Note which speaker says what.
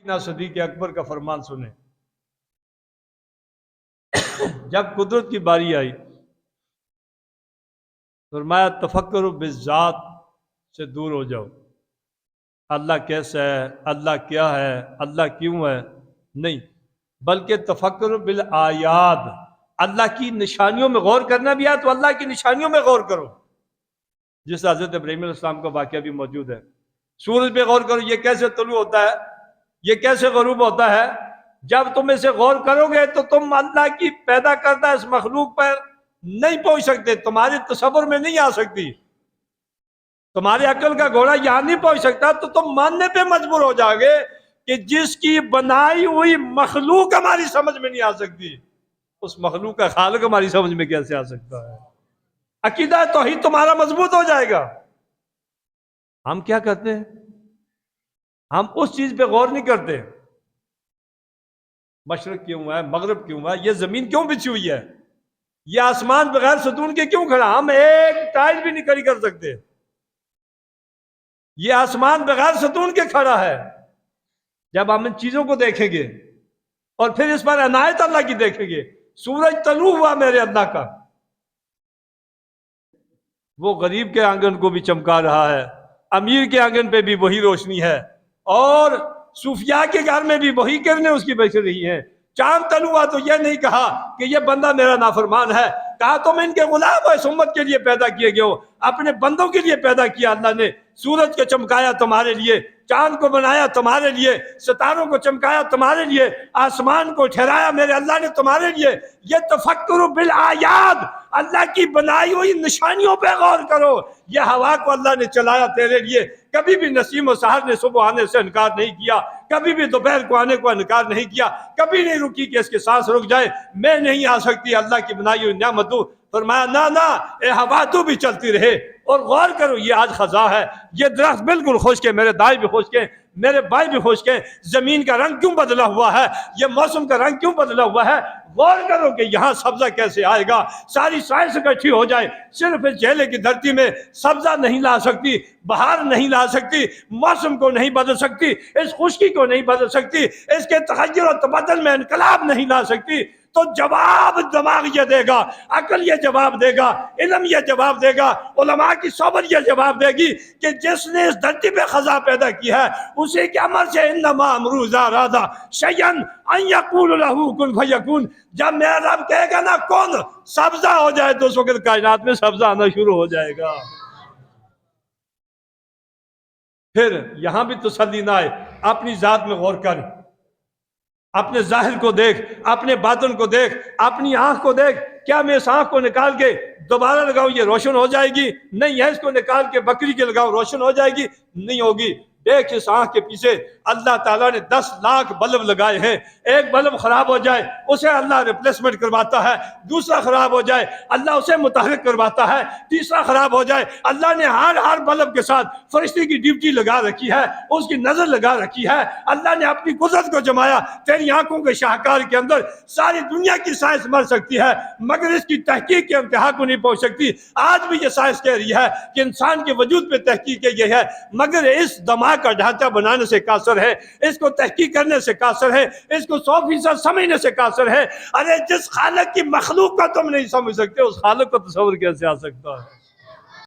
Speaker 1: نہ صدیق اکبر کا فرمان سنیں، جب قدرت کی باری آئی فرمایا تفکر بالذات سے دور ہو جاؤ، اللہ کیسا ہے، اللہ کیا ہے، اللہ کیوں ہے، نہیں، بلکہ تفکر بالآیات، اللہ کی نشانیوں میں غور کرنا بھی ہے تو اللہ کی نشانیوں میں غور کرو، جس حضرت ابراہیم علیہ السلام کا واقعہ بھی موجود ہے۔ سورج پہ غور کرو، یہ کیسے طلوع ہوتا ہے، یہ کیسے غروب ہوتا ہے، جب تم اسے غور کرو گے تو تم اللہ کی پیدا کردہ اس مخلوق پر نہیں پہنچ سکتے، تمہارے تصور میں نہیں آ سکتی، تمہاری عقل کا گھوڑا یہاں نہیں پہنچ سکتا، تو تم ماننے پہ مجبور ہو جاؤ گے کہ جس کی بنائی ہوئی مخلوق ہماری سمجھ میں نہیں آ سکتی، اس مخلوق کا خالق ہماری سمجھ میں کیسے آ سکتا ہے۔ عقیدہ توحید تمہارا مضبوط ہو جائے گا۔ ہم کیا کرتے ہیں، ہم اس چیز پہ غور نہیں کرتے، مشرق کیوں ہے، مغرب کیوں ہے، یہ زمین کیوں بچھی ہوئی ہے، یہ آسمان بغیر ستون کے کیوں کھڑا، ہم ایک ٹائل بھی نہیں کھڑی کر سکتے، یہ آسمان بغیر ستون کے کھڑا ہے۔ جب ہم ان چیزوں کو دیکھیں گے اور پھر اس پر عنایت اللہ کی دیکھیں گے، سورج طلوع ہوا میرے اللہ کا، وہ غریب کے آنگن کو بھی چمکا رہا ہے، امیر کے آنگن پہ بھی وہی روشنی ہے، اور صوفیاء کے گھر میں بھی وہی کرنیں اس کی بچ رہی ہیں۔ چاند طلوع ہوا تو یہ نہیں کہا کہ یہ بندہ میرا نافرمان ہے، کہا تم ان کے غلام اس امت کے لیے پیدا کیے گئے ہو، اپنے بندوں کے لیے پیدا کیا اللہ نے، سورج کو چمکایا تمہارے لیے، چاند کو بنایا تمہارے لیے، ستاروں کو چمکایا تمہارے لیے، آسمان کو ٹھہرایا میرے اللہ نے تمہارے لیے۔ یہ تفکر بالآیات، اللہ کی بنائی ہوئی نشانیوں پہ غور کرو۔ یہ ہوا کو اللہ نے چلایا تیرے لیے، کبھی بھی نسیم و سحر نے صبح آنے سے انکار نہیں کیا، کبھی بھی دوپہر کو آنے کو انکار نہیں کیا، کبھی نہیں رکی کہ اس کے سانس رک جائے، میں نہیں آ سکتی اللہ کی بنائی ہوئی نعمتوں۔ فرمایا نہ اے ہوا تو بھی چلتی رہے، اور غور کرو یہ آج خزاں ہے، یہ درخت بالکل خشک ہے، میرے دائیں بھی خشک ہیں، میرے بائیں بھی خشک ہیں، زمین کا رنگ کیوں بدلا ہوا ہے، یہ موسم کا رنگ کیوں بدلا ہوا ہے، غور کرو کہ یہاں سبزہ کیسے آئے گا۔ ساری سائنس اکٹھی ہو جائے، صرف اس جھیلے کی دھرتی میں سبزہ نہیں لا سکتی، بہار نہیں لا سکتی، موسم کو نہیں بدل سکتی، اس خشکی کو نہیں بدل سکتی، اس کے تغیر و تبدل میں انقلاب نہیں لا سکتی، تو جواب دماغ یہ دے گا، عقل یہ جواب دے گا، علم یہ جواب دے گا، علماء کی صبر یہ جواب دے گی کہ جس نے اس دھرتی پہ خزاں پیدا کی ہے اسی کے عمل سے انما امرؤ اذا اراد شیئا ان یقول له کن فیکون۔ جب میرا رب کہے گا نا کون، سبزہ ہو جائے تو اس وقت کائنات میں سبزہ آنا شروع ہو جائے گا۔ پھر یہاں بھی تسلی نہ آئے، اپنی ذات میں غور کر، اپنے ظاہر کو دیکھ، اپنے باطن کو دیکھ، اپنی آنکھ کو دیکھ، کیا میں اس آنکھ کو نکال کے دوبارہ لگاؤں یہ روشن ہو جائے گی؟ نہیں ہے، اس کو نکال کے بکری کے لگاؤ روشن ہو جائے گی؟ نہیں ہوگی۔ دیکھ اس آنکھ کے پیچھے اللہ تعالیٰ نے 10 لاکھ بلب لگائے ہیں، ایک بلب خراب ہو جائے اسے اللہ ریپلیسمنٹ کرواتا ہے، دوسرا خراب ہو جائے اللہ اسے متحرک کرواتا ہے، تیسرا خراب ہو جائے اللہ نے ہر بلب کے ساتھ فرشتے کی ڈیوٹی لگا رکھی ہے، اس کی نظر لگا رکھی ہے، اللہ نے اپنی قدرت کو جمایا تیری آنکھوں کے شاہکار کے اندر۔ ساری دنیا کی سائنس مر سکتی ہے مگر اس کی تحقیق کے انتہا کو نہیں پہنچ سکتی۔ آج بھی یہ سائنس کہہ رہی ہے کہ انسان کے وجود پہ تحقیق یہ ہے، مگر اس دماغ کا ڈھانچہ بنانے سے قاصر ہے، اس کو تحقیق کرنے سے قاصر ہے، اس کو 100% سمجھنے سے قاصر ہے۔ ارے جس خالق کی مخلوق کا تم نہیں سمجھ سکتے اس خالق کو تصور کیسے آ سکتا ہے؟